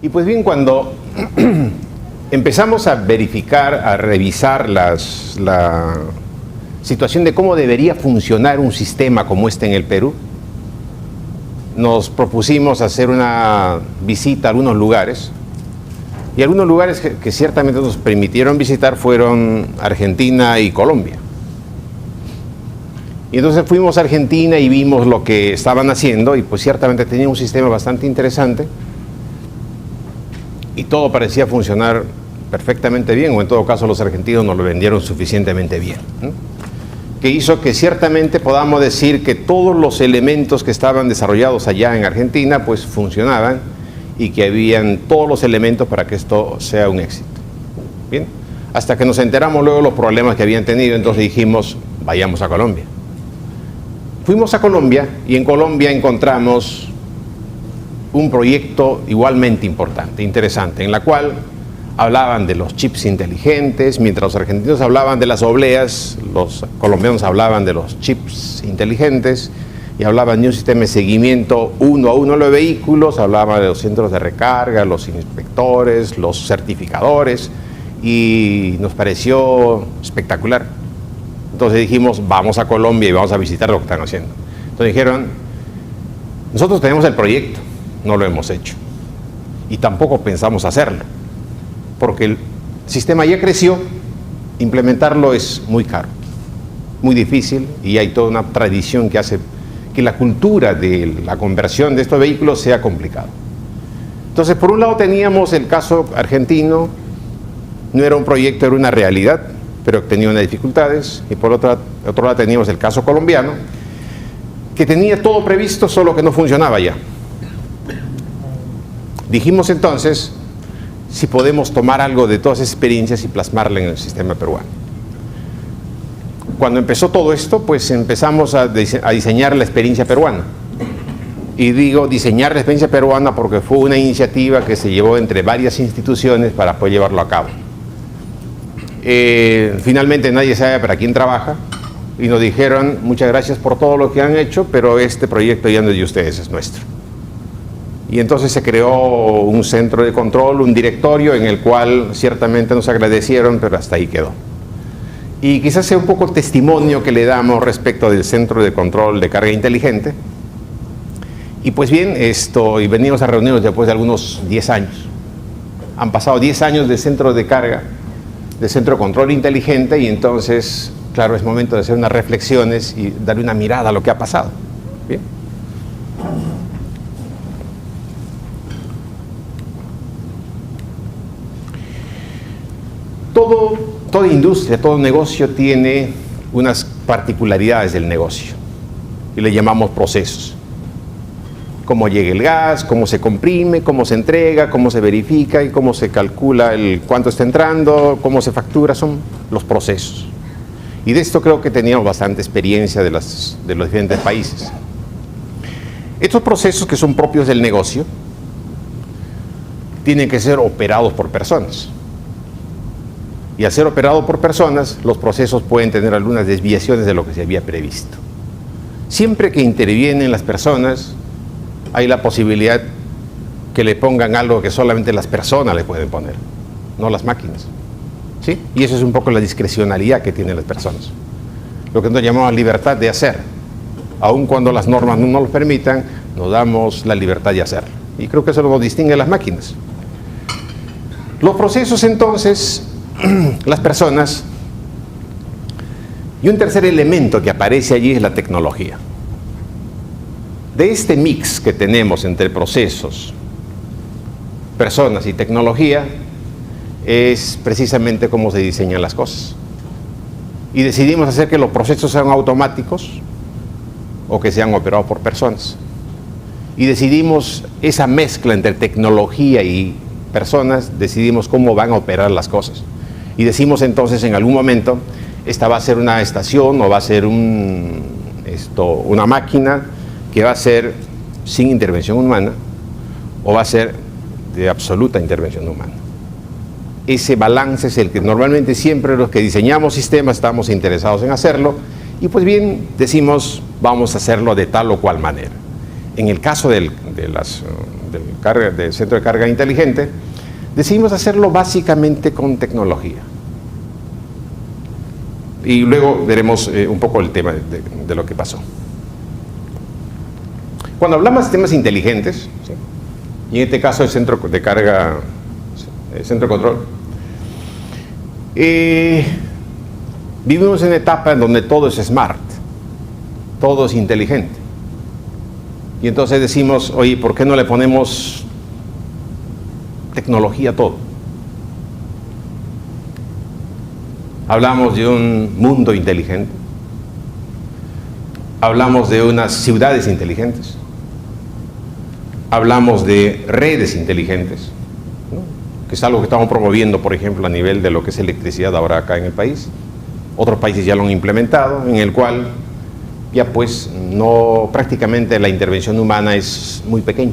Y pues bien, cuando empezamos a verificar, a revisar la situación de cómo debería funcionar un sistema como este en el Perú, nos propusimos hacer una visita a algunos lugares, y algunos lugares que ciertamente nos permitieron visitar fueron Argentina y Colombia. Y entonces fuimos a Argentina y vimos lo que estaban haciendo, y pues ciertamente tenían un sistema bastante interesante, y todo parecía funcionar perfectamente bien, o en todo caso los argentinos nos lo vendieron suficientemente bien, ¿no? Que hizo que ciertamente podamos decir que todos los elementos que estaban desarrollados allá en Argentina pues funcionaban, y que habían todos los elementos para que esto sea un éxito. Bien, hasta que nos enteramos luego de los problemas que habían tenido, entonces dijimos, vayamos a Colombia. Fuimos a Colombia, y en Colombia encontramos un proyecto igualmente importante, interesante, en la cual hablaban de los chips inteligentes. Mientras los argentinos hablaban de las obleas, los colombianos hablaban de los chips inteligentes, y hablaban de un sistema de seguimiento uno a uno de los vehículos, hablaban de los centros de recarga, los inspectores, los certificadores, y nos pareció espectacular. Entonces dijimos, vamos a Colombia y vamos a visitar lo que están haciendo. Entonces dijeron, nosotros tenemos el proyecto, no lo hemos hecho, y tampoco pensamos hacerlo, porque el sistema ya creció, implementarlo es muy caro, muy difícil, y hay toda una tradición que hace que la cultura de la conversión de estos vehículos sea complicado. Entonces, por un lado teníamos el caso argentino, no era un proyecto, era una realidad, pero tenía unas dificultades, y por otro lado teníamos el caso colombiano, que tenía todo previsto, solo que no funcionaba ya. Dijimos entonces, si podemos tomar algo de todas esas experiencias y plasmarla en el sistema peruano. Cuando empezó todo esto, pues empezamos a diseñar la experiencia peruana. Y digo diseñar la experiencia peruana porque fue una iniciativa que se llevó entre varias instituciones para poder llevarlo a cabo. Finalmente nadie sabe para quién trabaja, y nos dijeron, muchas gracias por todo lo que han hecho, pero este proyecto ya no es de ustedes, es nuestro. Y entonces se creó un centro de control, un directorio, en el cual ciertamente nos agradecieron, pero hasta ahí quedó. Y quizás sea un poco el testimonio que le damos respecto del centro de control de carga inteligente. Y pues bien, y venimos a reunirnos después de algunos 10 años. Han pasado 10 años de centro de carga, de centro de control inteligente, y entonces, claro, es momento de hacer unas reflexiones y darle una mirada a lo que ha pasado. Bien. Toda industria, todo negocio tiene unas particularidades del negocio, y le llamamos procesos. Cómo llega el gas, cómo se comprime, cómo se entrega, cómo se verifica y cómo se calcula cuánto está entrando, cómo se factura, son los procesos. Y de esto creo que teníamos bastante experiencia de los diferentes países. Estos procesos, que son propios del negocio, tienen que ser operados por personas. Y al ser operado por personas, los procesos pueden tener algunas desviaciones de lo que se había previsto. Siempre que intervienen las personas, hay la posibilidad que le pongan algo que solamente las personas le pueden poner, no las máquinas. ¿Sí? Y eso es un poco la discrecionalidad que tienen las personas. Lo que nosotros llamamos libertad de hacer. Aun cuando las normas no nos lo permitan, nos damos la libertad de hacerlo. Y creo que eso nos distingue a las máquinas. Los procesos, entonces, las personas, y un tercer elemento que aparece allí es la tecnología. De este mix que tenemos entre procesos, personas y tecnología, es precisamente cómo se diseñan las cosas. Y decidimos hacer que los procesos sean automáticos o que sean operados por personas. Y decidimos esa mezcla entre tecnología y personas, decidimos cómo van a operar las cosas. Y decimos entonces en algún momento, esta va a ser una estación o va a ser una máquina que va a ser sin intervención humana o va a ser de absoluta intervención humana. Ese balance es el que normalmente siempre los que diseñamos sistemas estamos interesados en hacerlo, y pues bien decimos vamos a hacerlo de tal o cual manera. En el caso del de centro de carga inteligente, decidimos hacerlo básicamente con tecnología. Y luego veremos un poco el tema de lo que pasó. Cuando hablamos de sistemas inteligentes, ¿sí?, y en este caso el centro de carga, el centro de control, vivimos en una etapa en donde todo es smart, todo es inteligente. Y entonces decimos, oye, ¿por qué no le ponemos tecnología a todo? Hablamos de un mundo inteligente, hablamos de unas ciudades inteligentes, hablamos de redes inteligentes, ¿no?, que es algo que estamos promoviendo, por ejemplo, a nivel de lo que es electricidad ahora acá en el país. Otros países ya lo han implementado, en el cual ya pues no, prácticamente la intervención humana es muy pequeña.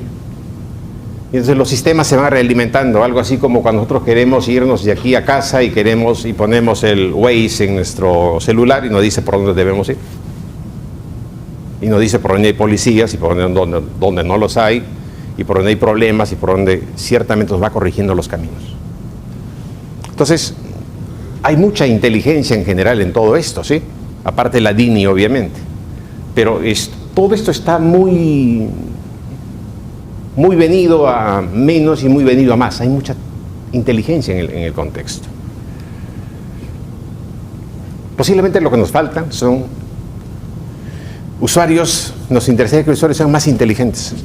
Y entonces los sistemas se van realimentando, algo así como cuando nosotros queremos irnos de aquí a casa y ponemos el Waze en nuestro celular y nos dice por dónde debemos ir. Y nos dice por dónde hay policías y por dónde no los hay, y por dónde hay problemas y por dónde ciertamente nos va corrigiendo los caminos. Entonces, hay mucha inteligencia en general en todo esto, ¿sí? Aparte de la DINI, obviamente. Pero todo esto está muy venido a menos y muy venido a más. Hay mucha inteligencia en el contexto. Posiblemente lo que nos falta son usuarios, nos interesa que los usuarios sean más inteligentes.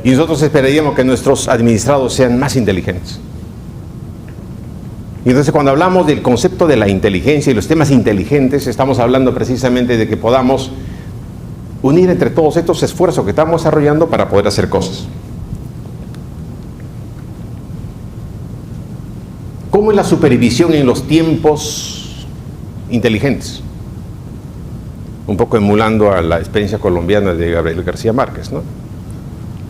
Y nosotros esperaríamos que nuestros administrados sean más inteligentes. Y entonces cuando hablamos del concepto de la inteligencia y los temas inteligentes, estamos hablando precisamente de que podamos unir entre todos estos esfuerzos que estamos desarrollando para poder hacer cosas. ¿Cómo es la supervisión en los tiempos inteligentes? Un poco emulando a la experiencia colombiana de Gabriel García Márquez, ¿no?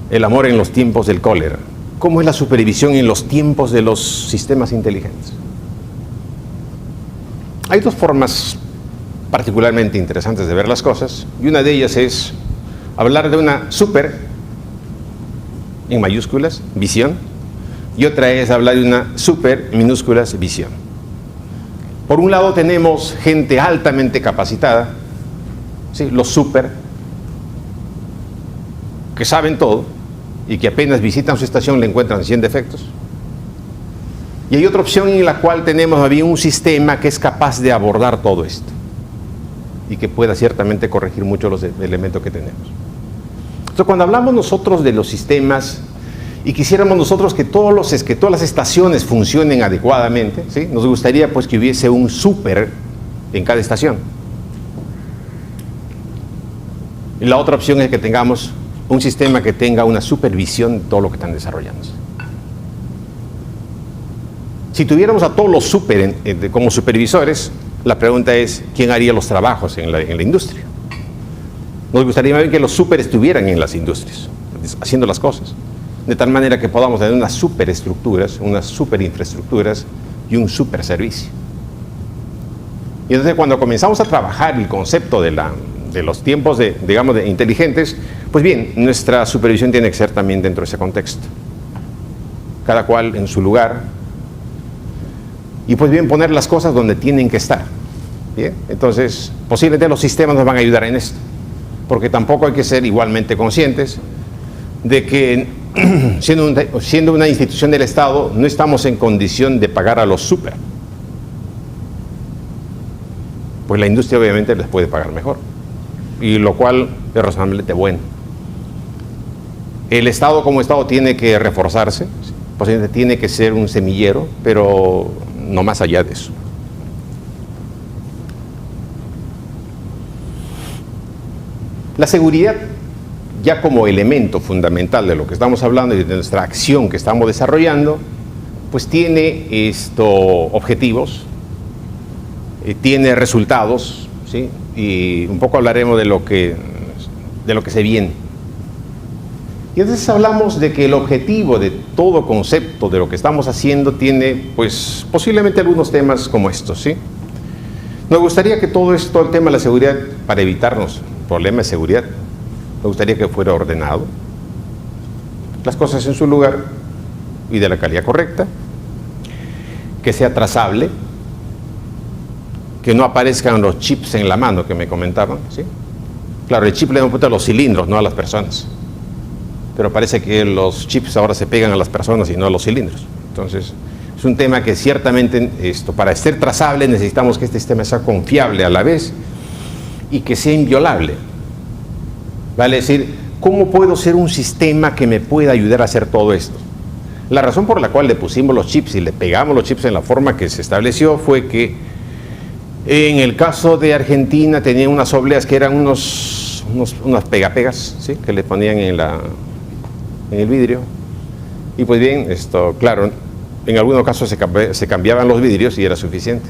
El amor en los tiempos del cólera. ¿Cómo es la supervisión en los tiempos de los sistemas inteligentes? Hay dos formas particularmente interesantes de ver las cosas, y una de ellas es hablar de una super, en mayúsculas, visión, y otra es hablar de una super, minúsculas, visión. Por un lado tenemos gente altamente capacitada, ¿sí?, los super, que saben todo, y que apenas visitan su estación le encuentran 100 defectos. Y hay otra opción en la cual tenemos bien un sistema que es capaz de abordar todo esto y que pueda ciertamente corregir mucho los elementos que tenemos. Entonces, cuando hablamos nosotros de los sistemas y quisiéramos nosotros que todas las estaciones funcionen adecuadamente, ¿sí?, nos gustaría pues que hubiese un súper en cada estación. Y la otra opción es que tengamos un sistema que tenga una supervisión de todo lo que están desarrollándose. Si tuviéramos a todos los super como supervisores, la pregunta es, ¿quién haría los trabajos en la industria? Nos gustaría bien que los super estuvieran en las industrias, haciendo las cosas, de tal manera que podamos tener unas superestructuras, unas superinfraestructuras y un super servicio. Y entonces cuando comenzamos a trabajar el concepto de los tiempos digamos, de inteligentes, pues bien, nuestra supervisión tiene que ser también dentro de ese contexto. Cada cual en su lugar. Y pues bien, poner las cosas donde tienen que estar. ¿Bien? Entonces, posiblemente los sistemas nos van a ayudar en esto. Porque tampoco hay que ser igualmente conscientes de que siendo una institución del Estado, no estamos en condición de pagar a los super. Pues la industria obviamente les puede pagar mejor. Y lo cual es razonablemente bueno. El Estado como Estado tiene que reforzarse, posiblemente tiene que ser un semillero, pero no más allá de eso. La seguridad, ya como elemento fundamental de lo que estamos hablando y de nuestra acción que estamos desarrollando, pues tiene objetivos, tiene resultados, ¿sí? Y un poco hablaremos de lo que se viene. Y entonces hablamos de que el objetivo de todo concepto de lo que estamos haciendo tiene, pues, posiblemente algunos temas como estos, ¿sí? Nos gustaría que todo esto, el tema de la seguridad, para evitarnos problemas de seguridad, nos gustaría que fuera ordenado, las cosas en su lugar y de la calidad correcta, que sea trazable, que no aparezcan los chips en la mano que me comentaban, ¿sí? Claro, el chip le apunta a los cilindros, no a las personas, pero parece que los chips ahora se pegan a las personas y no a los cilindros. Entonces, es un tema que ciertamente, para ser trazable, necesitamos que este sistema sea confiable a la vez y que sea inviolable. Vale decir, ¿cómo puedo ser un sistema que me pueda ayudar a hacer todo esto? La razón por la cual le pusimos los chips y le pegamos los chips en la forma que se estableció fue que en el caso de Argentina tenían unas obleas que eran unas pegapegas, ¿sí? Que le ponían en el vidrio. Y pues bien, claro, en algunos casos se cambiaban los vidrios y era suficiente.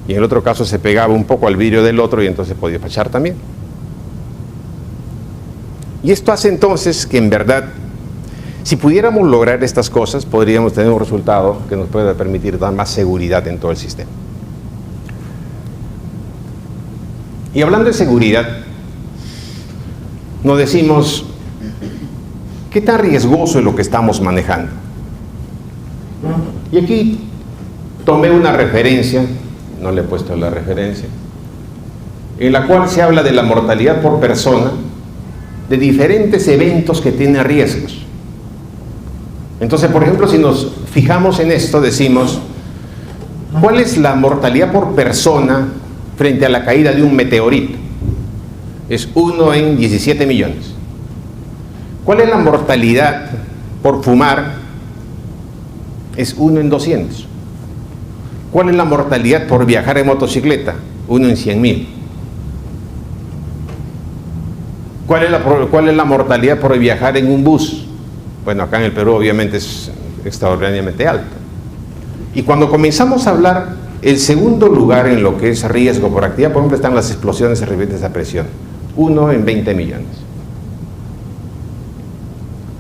Y en el otro caso se pegaba un poco al vidrio del otro y entonces podía fachar también. Y esto hace entonces que en verdad, si pudiéramos lograr estas cosas, podríamos tener un resultado que nos pueda permitir dar más seguridad en todo el sistema. Y hablando de seguridad, nos decimos, ¿qué tan riesgoso es lo que estamos manejando? Y aquí tomé una referencia, no le he puesto la referencia, en la cual se habla de la mortalidad por persona de diferentes eventos que tienen riesgos. Entonces, por ejemplo, si nos fijamos en esto, decimos, ¿cuál es la mortalidad por persona frente a la caída de un meteorito? Es 1 en 17 millones. ¿Cuál es la mortalidad por fumar? Es 1 en 200. ¿Cuál es la mortalidad por viajar en motocicleta? 1 en 100.000. ¿Cuál es la mortalidad por viajar en un bus? Bueno, acá en el Perú obviamente es extraordinariamente alto. Y cuando comenzamos a hablar, el segundo lugar en lo que es riesgo por actividad, por ejemplo, están las explosiones y repetidas a presión. 1 en 20 millones.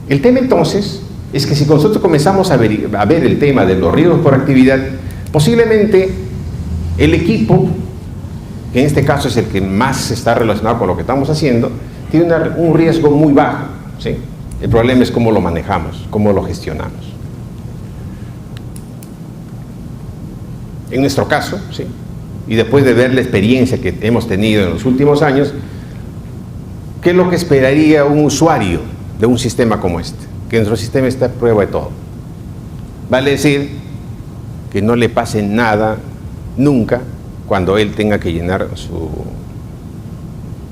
El tema entonces es que si nosotros comenzamos a ver el tema de los riesgos por actividad, posiblemente el equipo, que en este caso es el que más está relacionado con lo que estamos haciendo, tiene un riesgo muy bajo, ¿sí? El problema es cómo lo manejamos, cómo lo gestionamos. En nuestro caso, ¿sí? Y después de ver la experiencia que hemos tenido en los últimos años, ¿qué es lo que esperaría un usuario de un sistema como este? Que nuestro sistema esté a prueba de todo. Vale decir que no le pase nada nunca cuando él tenga que llenar su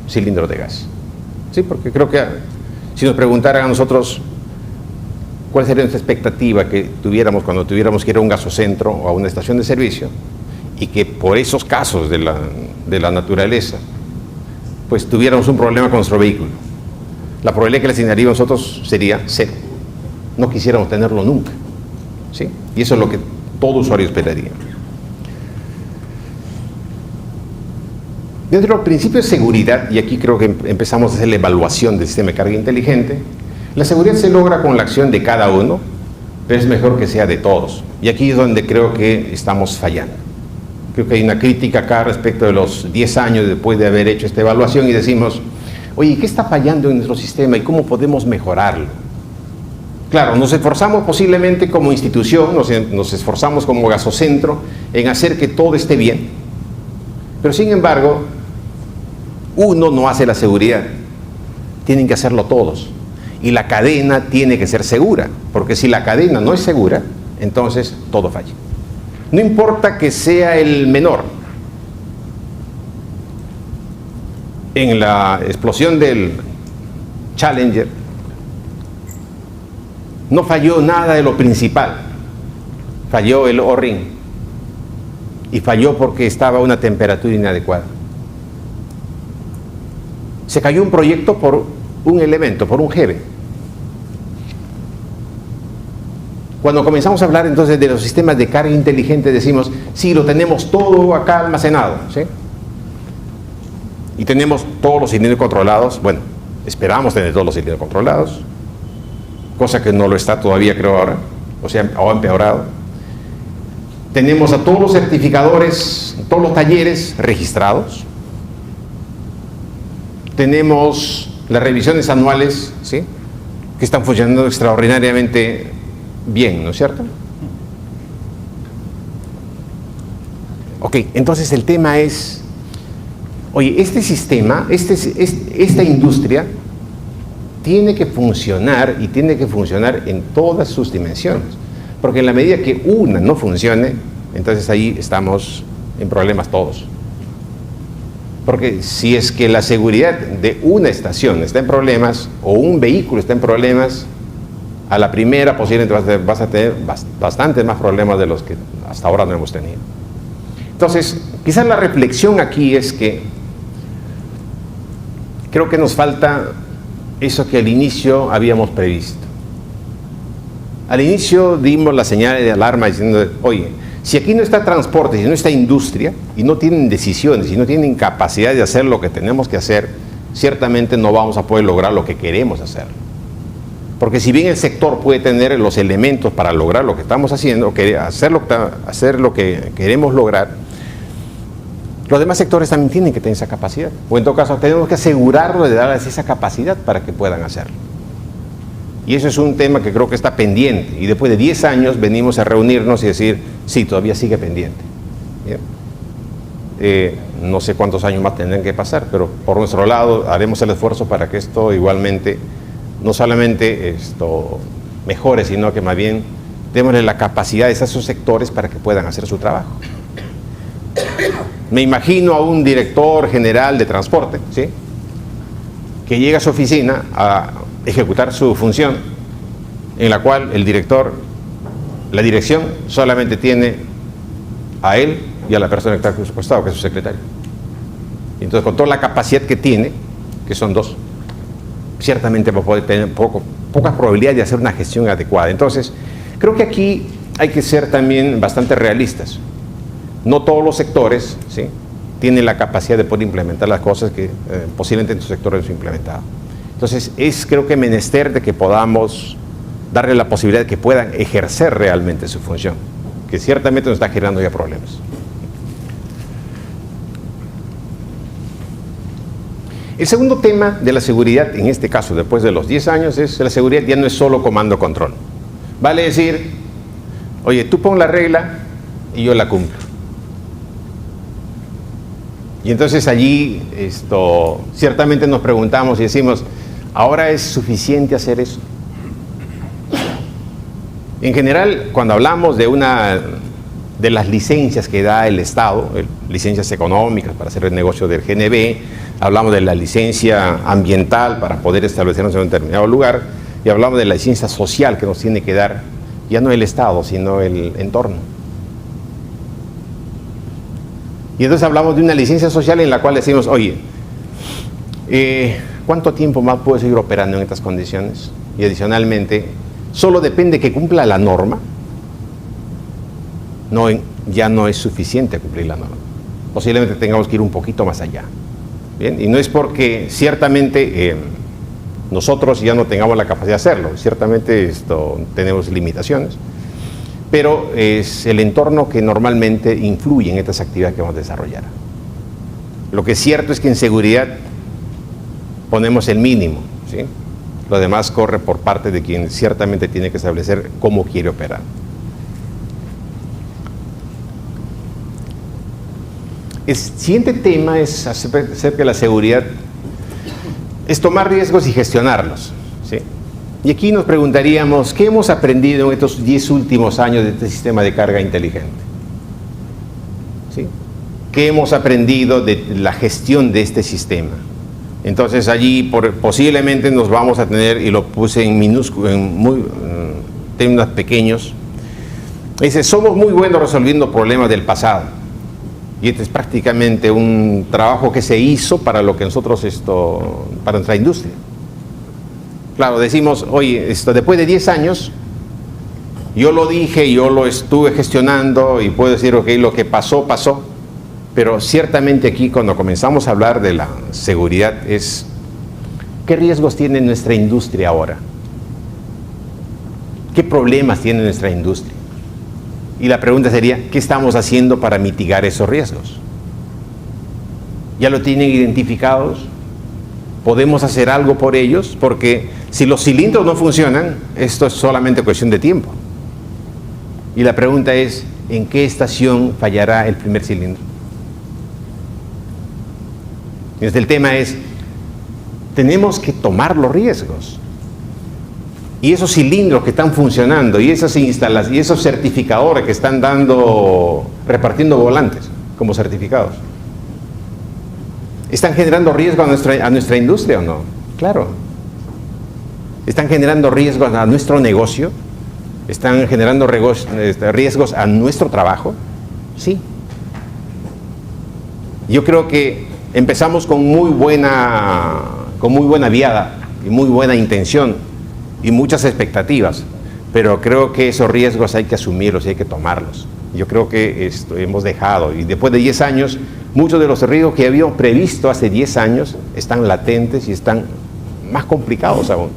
cilindro de gas. Sí, porque creo que si nos preguntaran a nosotros cuál sería nuestra expectativa que tuviéramos cuando tuviéramos que ir a un gasocentro o a una estación de servicio, y que por esos casos de la naturaleza, pues tuviéramos un problema con nuestro vehículo, la probabilidad que le asignaríamos nosotros sería 0. No quisiéramos tenerlo nunca, ¿sí? Y eso es lo que todo usuario esperaría. Dentro del principio de seguridad, y aquí creo que empezamos a hacer la evaluación del sistema de carga inteligente, la seguridad se logra con la acción de cada uno, pero es mejor que sea de todos. Y aquí es donde creo que estamos fallando. Creo que hay una crítica acá respecto de los 10 años después de haber hecho esta evaluación y decimos, oye, ¿qué está fallando en nuestro sistema y cómo podemos mejorarlo? Claro, nos esforzamos posiblemente como institución, nos esforzamos como gasocentro en hacer que todo esté bien, pero sin embargo, uno no hace la seguridad, tienen que hacerlo todos. Y la cadena tiene que ser segura, porque si la cadena no es segura, entonces todo falla. No importa que sea el menor. En la explosión del Challenger, no falló nada de lo principal. Falló el O-ring. Y falló porque estaba a una temperatura inadecuada. Se cayó un proyecto por un elemento, por un jefe. Cuando comenzamos a hablar entonces de los sistemas de carga inteligente, decimos, sí, lo tenemos todo acá almacenado, ¿sí? Y tenemos todos los cilindros controlados. Bueno, esperamos tener todos los cilindros controlados, cosa que no lo está todavía, creo, ahora, o sea, ha empeorado. Tenemos a todos los certificadores, todos los talleres registrados. Tenemos las revisiones anuales, ¿sí? que están funcionando extraordinariamente bien, ¿no es cierto? Ok, entonces el tema es, oye, este sistema, esta industria tiene que funcionar y tiene que funcionar en todas sus dimensiones, porque en la medida que una no funcione, entonces ahí estamos en problemas todos. Porque si es que la seguridad de una estación está en problemas o un vehículo está en problemas, a la primera posiblemente vas a tener bastantes más problemas de los que hasta ahora no hemos tenido. Entonces, quizás la reflexión aquí es que creo que nos falta eso que al inicio habíamos previsto. Al inicio dimos las señales de alarma diciendo, oye, si aquí no está transporte, si no está industria, y no tienen decisiones, y no tienen capacidad de hacer lo que tenemos que hacer, ciertamente no vamos a poder lograr lo que queremos hacer. Porque si bien el sector puede tener los elementos para lograr lo que estamos haciendo, hacer lo que queremos lograr, los demás sectores también tienen que tener esa capacidad. O en todo caso, tenemos que asegurarnos de darles esa capacidad para que puedan hacerlo. Y eso es un tema que creo que está pendiente. Y después de 10 años venimos a reunirnos y decir, sí, todavía sigue pendiente. No sé cuántos años más tendrán que pasar, pero por nuestro lado haremos el esfuerzo para que esto igualmente, no solamente mejore, sino que más bien démosle la capacidad a esos sectores para que puedan hacer su trabajo. Me imagino a un director general de transporte, ¿sí?, que llega a su oficina a ejecutar su función, en la cual la dirección solamente tiene a él y a la persona que está a su costado, que es su secretario. Y entonces, con toda la capacidad que tiene, que son dos, ciertamente va a poder tener pocas probabilidades de hacer una gestión adecuada. Entonces, creo que aquí hay que ser también bastante realistas. No todos los sectores, ¿sí?, tienen la capacidad de poder implementar las cosas que posiblemente en su sector no se han implementado. Entonces, creo que menester de que podamos darle la posibilidad de que puedan ejercer realmente su función, que ciertamente nos está generando ya problemas. El segundo tema de la seguridad, en este caso, después de los 10 años, es la seguridad ya no es solo comando-control. Vale decir, oye, tú pon la regla y yo la cumplo. Y entonces allí ciertamente nos preguntamos y decimos, ¿ahora es suficiente hacer eso? En general, cuando hablamos de las licencias que da el Estado, licencias económicas para hacer el negocio del GNB, hablamos de la licencia ambiental para poder establecernos en un determinado lugar, y hablamos de la licencia social que nos tiene que dar ya no el Estado, sino el entorno. Y entonces hablamos de una licencia social en la cual decimos, oye, ¿cuánto tiempo más puedo seguir operando en estas condiciones? Y adicionalmente, solo depende que cumpla la norma. Ya no es suficiente cumplir la norma. Posiblemente tengamos que ir un poquito más allá. ¿Bien? Y no es porque ciertamente nosotros ya no tengamos la capacidad de hacerlo. Ciertamente tenemos limitaciones. Pero es el entorno que normalmente influye en estas actividades que vamos a desarrollar. Lo que es cierto es que en seguridad ponemos el mínimo, ¿sí? Lo demás corre por parte de quien ciertamente tiene que establecer cómo quiere operar. El siguiente tema es acerca de la seguridad, es tomar riesgos y gestionarlos, ¿sí? Y aquí nos preguntaríamos, ¿qué hemos aprendido en estos 10 últimos años de este sistema de carga inteligente? ¿Sí? ¿Qué hemos aprendido de la gestión de este sistema? Entonces allí posiblemente nos vamos a tener, y lo puse en minúsculo, en términos pequeños, dice, somos muy buenos resolviendo problemas del pasado. Y este es prácticamente un trabajo que se hizo para lo que nosotros, para nuestra industria. Claro, decimos, oye, después de 10 años, yo lo dije, yo lo estuve gestionando y puedo decir, ok, lo que pasó, pasó. Pero ciertamente aquí cuando comenzamos a hablar de la seguridad es, ¿qué riesgos tiene nuestra industria ahora? ¿Qué problemas tiene nuestra industria? Y la pregunta sería, ¿qué estamos haciendo para mitigar esos riesgos? ¿Ya lo tienen identificados? podemos hacer algo por ellos, porque si los cilindros no funcionan, esto es solamente cuestión de tiempo. Y la pregunta es, ¿en qué estación fallará el primer cilindro? Entonces el tema es, tenemos que tomar los riesgos. Y esos cilindros que están funcionando, y esas instalaciones, y esos certificadores que están repartiendo volantes como certificados, ¿están generando riesgo a nuestra industria o no? Claro. ¿Están generando riesgo a nuestro negocio? ¿Están generando riesgos a nuestro trabajo? Sí. Yo creo que empezamos con muy buena viada y muy buena intención y muchas expectativas, pero creo que esos riesgos hay que asumirlos y hay que tomarlos. Yo creo que hemos dejado, y después de 10 años, muchos de los riesgos que habíamos previsto hace 10 años están latentes y están más complicados aún.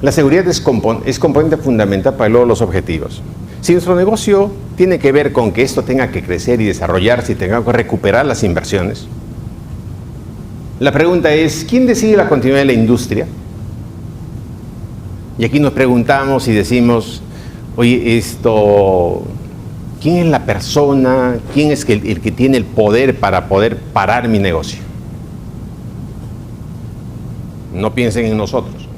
La seguridad es componente fundamental para lograr los objetivos. Si nuestro negocio tiene que ver con que esto tenga que crecer y desarrollarse y tenga que recuperar las inversiones, la pregunta es, ¿quién decide la continuidad de la industria? Y aquí nos preguntamos y decimos, oye, ¿quién es la persona, quién es el que tiene el poder para poder parar mi negocio? No piensen en nosotros,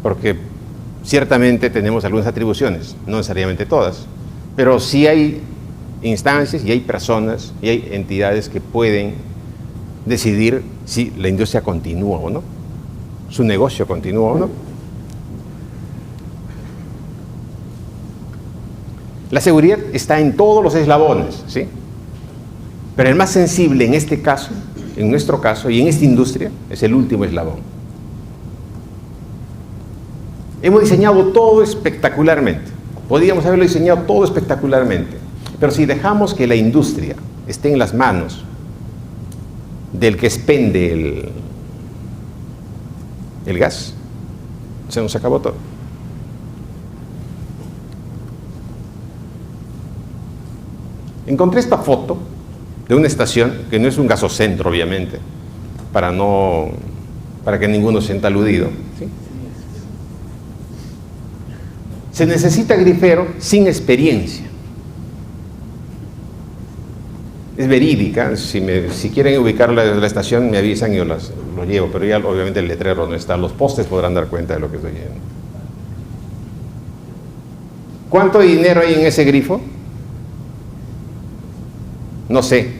porque ciertamente tenemos algunas atribuciones, no necesariamente todas, pero sí hay instancias y hay personas y hay entidades que pueden decidir si la industria continúa o no, su negocio continúa o no. La seguridad está en todos los eslabones, ¿sí? Pero el más sensible en este caso, en nuestro caso y en esta industria, es el último eslabón. Hemos diseñado todo espectacularmente. Podríamos haberlo diseñado todo espectacularmente. Pero si dejamos que la industria esté en las manos del que expende el gas, se nos acabó todo. Encontré esta foto de una estación, que no es un gasocentro, obviamente, para que ninguno se sienta aludido, ¿sí? Se necesita grifero sin experiencia. Es verídica. Si quieren ubicar la estación, me avisan y yo lo llevo, pero ya obviamente el letrero no está. Los postes podrán dar cuenta de lo que estoy diciendo. ¿Cuánto dinero hay en ese grifo? No sé.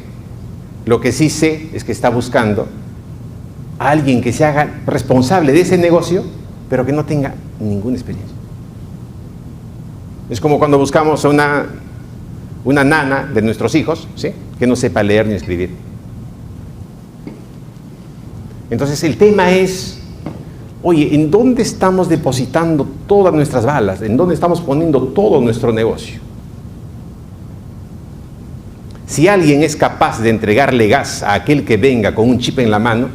Lo que sí sé es que está buscando a alguien que se haga responsable de ese negocio, pero que no tenga ninguna experiencia. Es como cuando buscamos a una nana de nuestros hijos, ¿sí?, que no sepa leer ni escribir. Entonces el tema es, oye, ¿en dónde estamos depositando todas nuestras balas? ¿En dónde estamos poniendo todo nuestro negocio? Si alguien es capaz de entregarle gas a aquel que venga con un chip en la mano,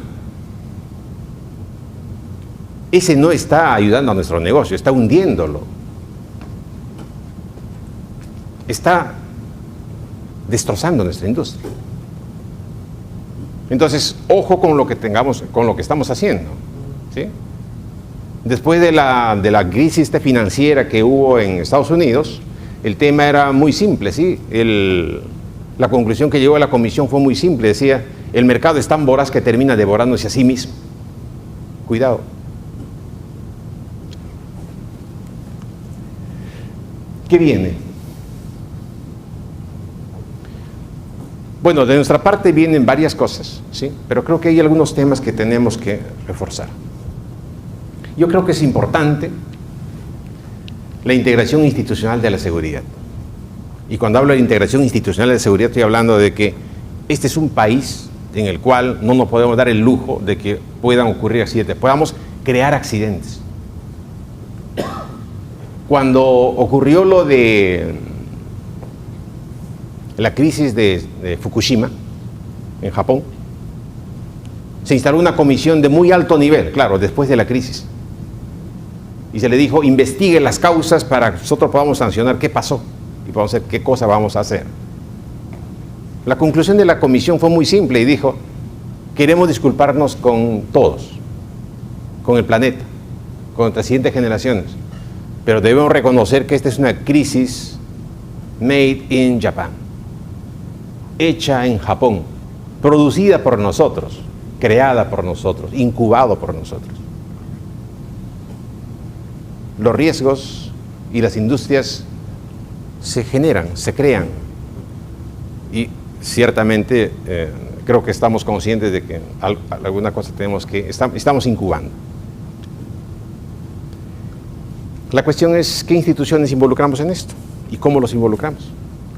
ese no está ayudando a nuestro negocio, está hundiéndolo. Está destrozando nuestra industria. Entonces, ojo con lo que estamos haciendo, ¿sí? Después de la crisis financiera que hubo en Estados Unidos, el tema era muy simple, ¿sí? La conclusión que llegó a la comisión fue muy simple, decía, el mercado es tan voraz que termina devorándose a sí mismo. Cuidado. ¿Qué viene? Bueno, de nuestra parte vienen varias cosas, ¿sí? Pero creo que hay algunos temas que tenemos que reforzar. Yo creo que es importante la integración institucional de la seguridad. Y cuando hablo de integración institucional de la seguridad, estoy hablando de que este es un país en el cual no nos podemos dar el lujo de que puedan ocurrir accidentes, podamos crear accidentes. Cuando ocurrió lo de la crisis de Fukushima, en Japón, se instaló una comisión de muy alto nivel, claro, después de la crisis. y se le dijo, investigue las causas para que nosotros podamos sancionar qué pasó y podamos ver qué cosa vamos a hacer. La conclusión de la comisión fue muy simple y dijo, queremos disculparnos con todos, con el planeta, con nuestras siguientes generaciones, pero debemos reconocer que esta es una crisis made in Japan, hecha en Japón, producida por nosotros, creada por nosotros, incubado por nosotros. Los riesgos y las industrias se generan, se crean, y ciertamente creo que estamos conscientes de que alguna cosa estamos incubando. La cuestión es qué instituciones involucramos en esto y cómo los involucramos.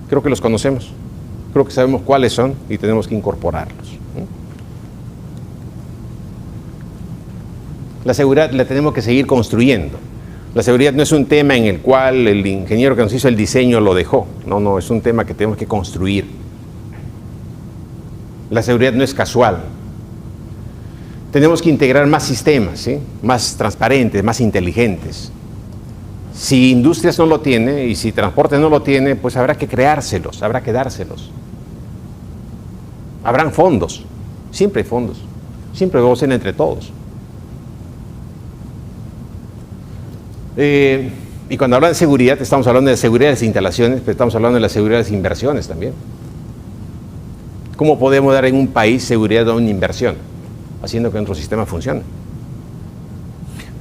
Creo que los conocemos, creo que sabemos cuáles son y tenemos que incorporarlos. La seguridad la tenemos que seguir construyendo. La seguridad no es un tema en el cual el ingeniero que nos hizo el diseño lo dejó. No, es un tema que tenemos que construir. La seguridad no es casual. Tenemos que integrar más sistemas, ¿sí? Más transparentes, más inteligentes. Si industrias no lo tiene y si transporte no lo tiene, pues habrá que creárselos, habrá que dárselos. Habrán fondos, siempre hay fondos, siempre gocen entre todos. Y cuando hablan de seguridad, estamos hablando de seguridad de las instalaciones, pero estamos hablando de la seguridad de las inversiones también. ¿Cómo podemos dar en un país seguridad a una inversión? Haciendo que nuestro sistema funcione.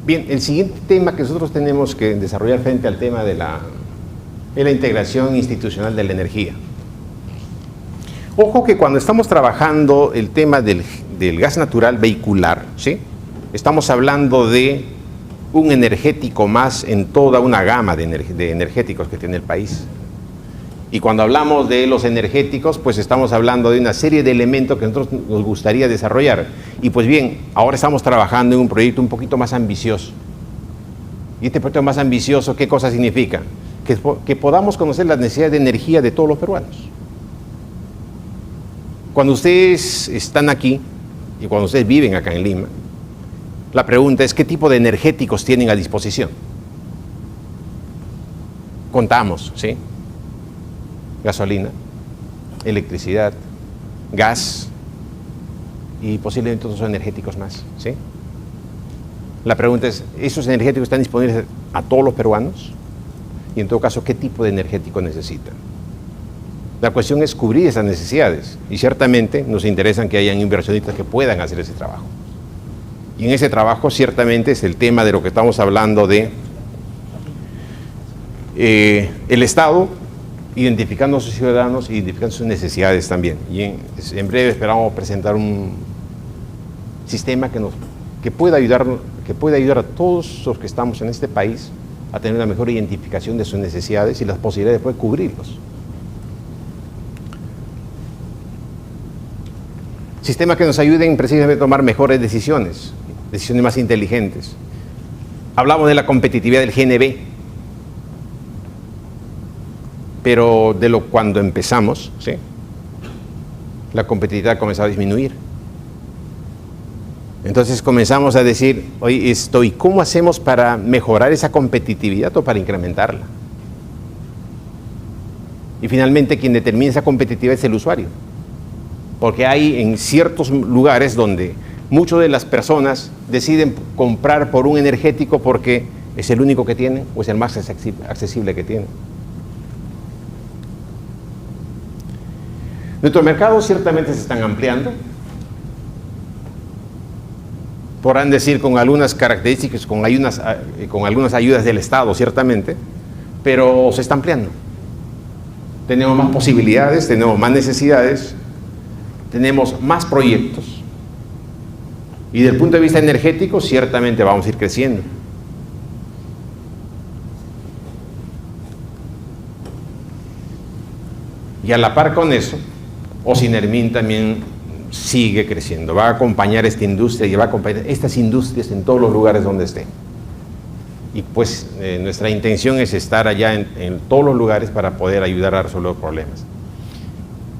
Bien, el siguiente tema que nosotros tenemos que desarrollar frente al tema es la integración institucional de la energía. Ojo que cuando estamos trabajando el tema del gas natural vehicular, ¿sí? Estamos hablando de un energético más en toda una gama de energéticos que tiene el país. Y cuando hablamos de los energéticos, pues estamos hablando de una serie de elementos que a nosotros nos gustaría desarrollar. Y pues bien, ahora estamos trabajando en un proyecto un poquito más ambicioso. Y este proyecto más ambicioso, ¿qué cosa significa? Que podamos conocer las necesidades de energía de todos los peruanos. Cuando ustedes están aquí, y cuando ustedes viven acá en Lima, la pregunta es, ¿qué tipo de energéticos tienen a disposición? Contamos, ¿sí? Gasolina, electricidad, gas y posiblemente otros energéticos más, ¿sí? La pregunta es, ¿esos energéticos están disponibles a todos los peruanos? Y en todo caso, ¿qué tipo de energético necesitan? La cuestión es cubrir esas necesidades y ciertamente nos interesan que hayan inversionistas que puedan hacer ese trabajo. Y en ese trabajo ciertamente es el tema de lo que estamos hablando de el Estado identificando a sus ciudadanos, identificando sus necesidades también. Y en breve esperamos presentar un sistema que pueda ayudar a todos los que estamos en este país a tener una mejor identificación de sus necesidades y las posibilidades de poder cubrirlos. Sistemas que nos ayuden precisamente a tomar mejores decisiones más inteligentes. Hablamos de la competitividad del GNB, pero cuando empezamos, ¿sí? La competitividad comenzó a disminuir. Entonces comenzamos a decir, oye, ¿y cómo hacemos para mejorar esa competitividad o para incrementarla? Y finalmente quien determina esa competitividad es el usuario. Porque hay en ciertos lugares donde muchas de las personas deciden comprar por un energético porque es el único que tienen o es el más accesible que tienen. Nuestros mercados ciertamente se están ampliando. Podrán decir con algunas características, con algunas ayudas del Estado, ciertamente, pero se está ampliando. Tenemos más posibilidades, tenemos más necesidades, tenemos más proyectos. Y desde el punto de vista energético, ciertamente vamos a ir creciendo. Y a la par con eso, Ocinermin también sigue creciendo. Va a acompañar esta industria y va a acompañar estas industrias en todos los lugares donde estén. Y pues nuestra intención es estar allá en todos los lugares para poder ayudar a resolver los problemas.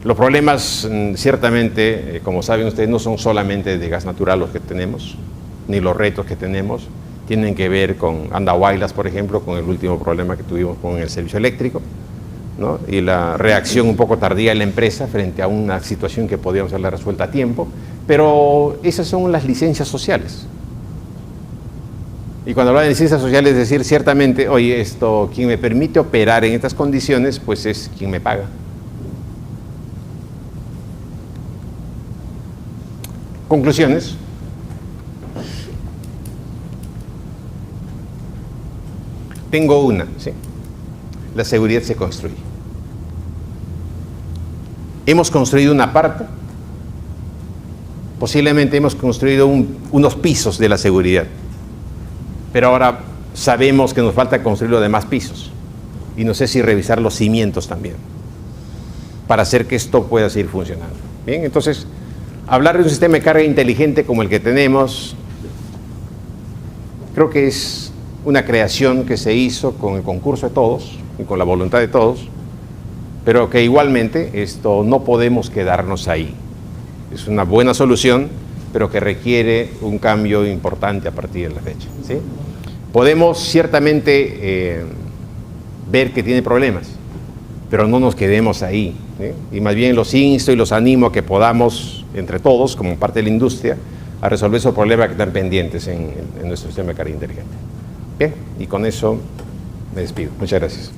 Los problemas, ciertamente, como saben ustedes, no son solamente de gas natural los que tenemos, ni los retos que tenemos, tienen que ver con andahuaylas, por ejemplo, con el último problema que tuvimos con el servicio eléctrico, ¿no? Y la reacción un poco tardía de la empresa frente a una situación que podíamos haberla resuelta a tiempo, pero esas son las licencias sociales. Y cuando hablo de licencias sociales es decir, ciertamente, oye, quien me permite operar en estas condiciones, pues es quien me paga. Conclusiones. Tengo una, ¿sí? La seguridad se construye. Hemos construido una parte, posiblemente hemos construido unos pisos de la seguridad, pero ahora sabemos que nos falta construir los demás pisos y no sé si revisar los cimientos también para hacer que esto pueda seguir funcionando. Bien, entonces, hablar de un sistema de carga inteligente como el que tenemos, creo que es una creación que se hizo con el concurso de todos y con la voluntad de todos, pero que igualmente no podemos quedarnos ahí. Es una buena solución, pero que requiere un cambio importante a partir de la fecha, ¿sí? Podemos ciertamente ver que tiene problemas, pero no nos quedemos ahí, ¿sí? Y más bien los insto y los animo a que podamos, entre todos, como parte de la industria, a resolver esos problemas que están pendientes en nuestro sistema de carga inteligente. Bien, y con eso me despido. Muchas gracias.